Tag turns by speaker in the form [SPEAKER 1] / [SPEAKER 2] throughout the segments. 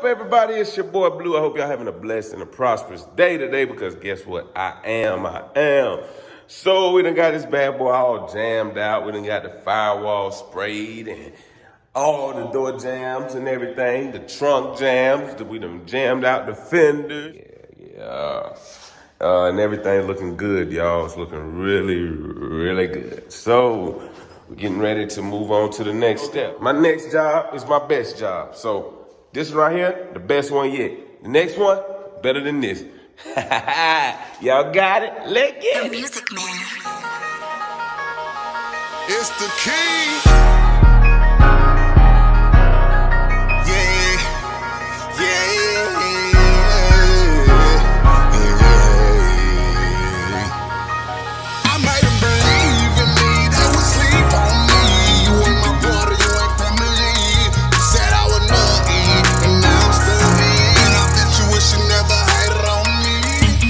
[SPEAKER 1] everybody? It's your boy Blue. I hope y'all having a blessed and a prosperous day today because guess what? I am. So we done got this bad boy all jammed out. We done got the firewall sprayed and all the door jams and everything. The trunk jams. We done jammed out the fenders. And everything looking good, y'all. It's looking really good. So we're getting ready to move on to the next step. My next job is my best job. So this one right here, the best one yet. The next one, better than this. Y'all got it? Let's get it.
[SPEAKER 2] The Music Man.
[SPEAKER 3] It's the king. I made him believe in me. They would sleep on me. You ain't my brother, you ain't family. You said I was nothing, and now I'm still in. I bet you wish you never hated on me.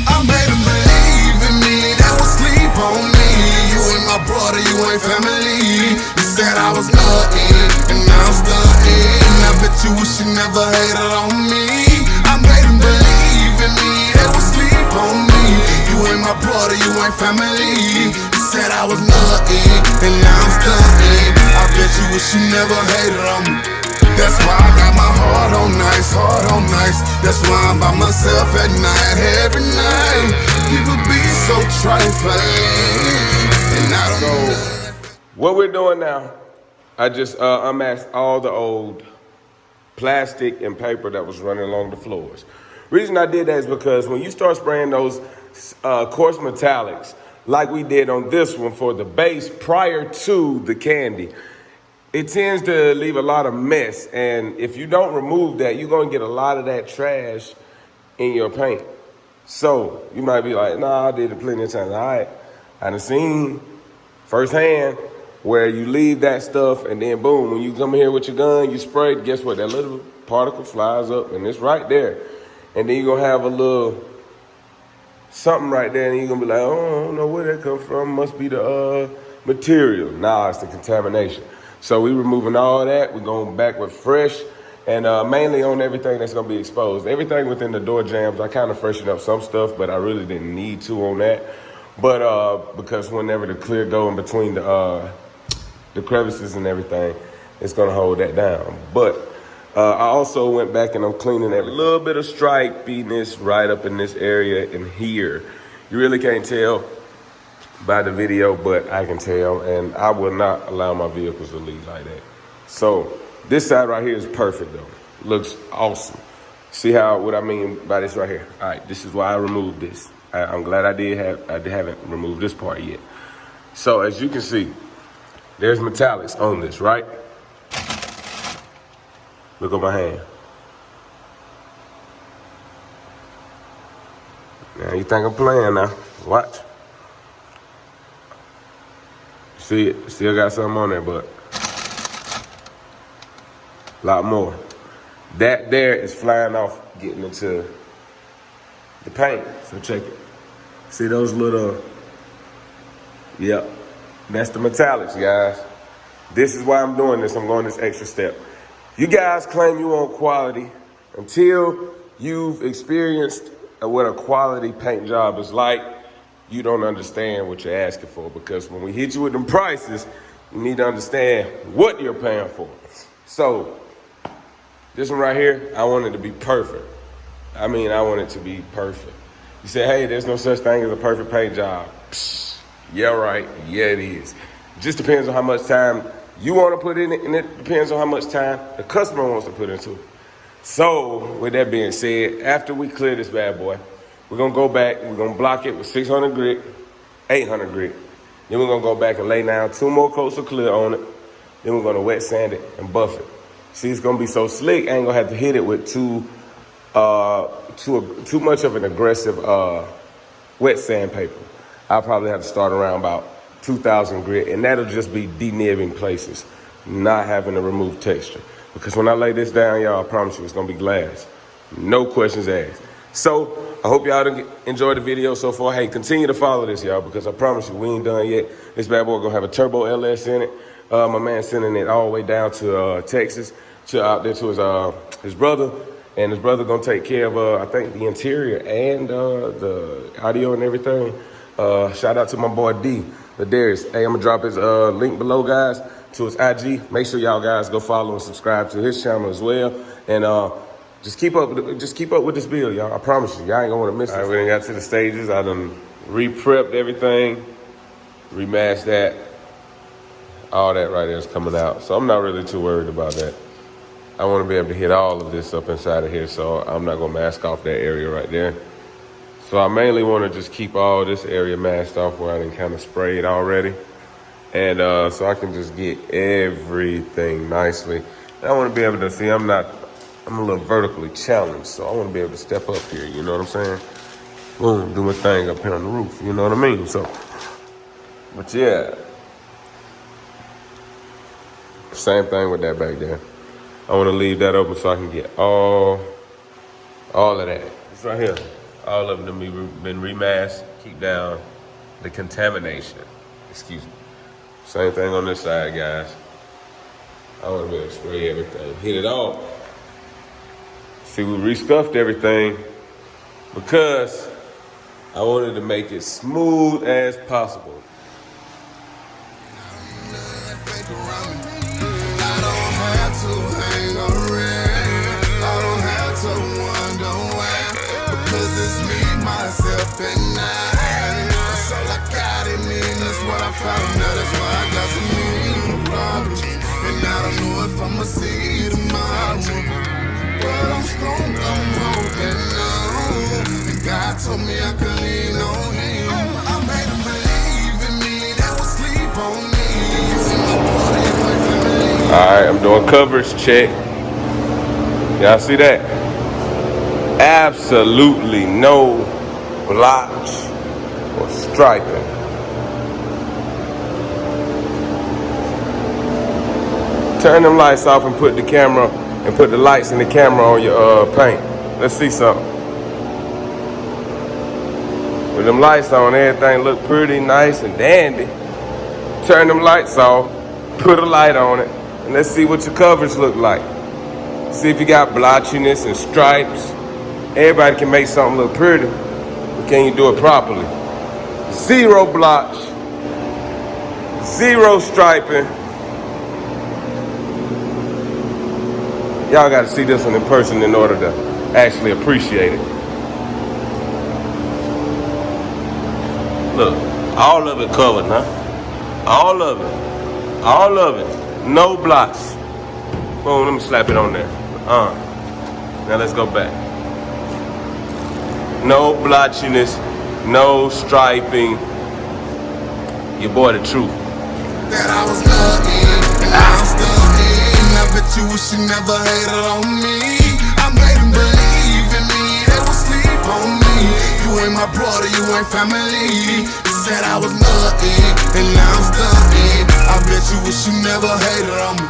[SPEAKER 3] I made him believe in me. They would sleep on me. You ain't my brother, you ain't family. You said I was nothing, and now I'm still in. I bet you wish you never hated on me. I made him believe in me. They would sleep on me. You ain't my brother, you ain't family. You said I was nothing, and now I'm stunting. I bet you wish you never hated on me. That's why I got my heart on nice. That's why I'm by myself at night, every night. People be so trifling, and I don't know.
[SPEAKER 1] What we're doing now, I just unmasked all the old plastic and paper that was running along the floors. Reason I did that is because when you start spraying those coarse metallics, like we did on this one for the base prior to the candy, it tends to leave a lot of mess. And if you don't remove that, you're gonna get a lot of that trash in your paint. So you might be like, nah, I did it plenty of times. All right, I done seen firsthand where you leave that stuff and then boom, when you come here with your gun, you spray it, guess what? That little particle flies up and it's right there. And then you're gonna have a little something right there and you're gonna be like, oh, I don't know where that comes from. Must be the material. Nah, it's the contamination. So we removing all that. We're going back with fresh and mainly on everything that's gonna be exposed. Everything within the door jams, I kind of freshened up some stuff, but I really didn't need to on that. But because whenever the clear go in between the crevices and everything, it's gonna hold that down. But I also went back and I'm cleaning a little bit of stripiness right up in this area in here. You really can't tell by the video, but I can tell, and I will not allow my vehicles to leave like that. So this side right here is perfect though. Looks awesome. See what I mean by this right here? All right, this is why I removed this. I'm glad I haven't removed this part yet. So as you can see, there's metallics on this, right? Look at my hand. Now you think I'm playing now. Watch. See it? Still got something on there, but a lot more. That there is flying off, getting into the paint. So check it. See those little, yep. That's the metallics, guys. This is why I'm doing this. I'm going this extra step. You guys claim you want quality until you've experienced what a quality paint job is like. You don't understand what you're asking for, because when we hit you with them prices, you need to understand what you're paying for. So this one right here, I want it to be perfect. I mean, I want it to be perfect. You say, hey, there's no such thing as a perfect paint job. Psst, yeah, right. Yeah, it is. It just depends on how much time you want to put in it, and it depends on how much time the customer wants to put into it. So with that being said, after we clear this bad boy, we're gonna go back, we're gonna block it with 600 grit, 800 grit. Then we're gonna go back and lay down 2 more coats of clear on it. Then we're gonna wet sand it and buff it. See, it's gonna be so slick, I ain't gonna have to hit it with too much of an aggressive wet sandpaper. I'll probably have to start around about 2,000 grit, and that'll just be denibbing places, not having to remove texture. Because when I lay this down, y'all, I promise you it's gonna be glass. No questions asked. So I hope y'all enjoyed the video so far. Hey, continue to follow this, y'all, because I promise you we ain't done yet. This bad boy gonna have a turbo LS in it. My man sending it all the way down to Texas, out there to his brother. And his brother gonna take care of, I think, the interior and the audio and everything. Shout out to my boy D, Darius. Hey, I'm gonna drop his link below, guys, to his IG. Make sure y'all guys go follow and subscribe to his channel as well. And just keep up with this build, y'all. I promise you, y'all ain't gonna wanna miss it. All right, we done got to the stages. I done re-prepped everything, rematched that. All that right there is coming out. So I'm not really too worried about that. I want to be able to hit all of this up inside of here, so I'm not going to mask off that area right there. So I mainly want to just keep all this area masked off where I done kind of sprayed already. And so I can just get everything nicely. And I want to be able to see, I'm a little vertically challenged, so I want to be able to step up here, you know what I'm saying? Boom, do my thing up here on the roof, you know what I mean? So, but yeah. Same thing with that back there. I want to leave that open so I can get all of that. It's right here. All of them been remasked. Keep down the contamination. Excuse me. Same thing on this side, guys. I want to be able to spray everything. Hit it all. See, we rescuffed everything because I wanted to make it smooth as possible.
[SPEAKER 3] And that's all I got in me, and that's what I found out. That's why I got some real problems, and I don't know if I'ma see you tomorrow. But I'm strong, I'm holding on, and God told me I could lean on Him. I made them believe in me, they would sleep on me.
[SPEAKER 1] All right, I'm doing coverage check. Y'all see that? Absolutely no blotch or striping. Turn them lights off and put the lights in the camera on your paint. Let's see something. With them lights on, everything look pretty nice and dandy. Turn them lights off, put a light on it, and let's see what your coverage look like. See if you got blotchiness and stripes. Everybody can make something look pretty. Can you do it properly? Zero blotch, zero striping. Y'all gotta see this one in person in order to actually appreciate it. Look, all of it covered, huh? All of it. All of it. No blotch. Boom, let me slap it on there. Now let's go back. No blotchiness, no striping. Your boy the truth.
[SPEAKER 3] That I was loving, and I'm still in. I bet you wish you never hated on me. I made them believe in me, they would sleep on me. You ain't my brother, you ain't family. You said I was nothing, and now I'm stuck in. I bet you wish you never hated on me.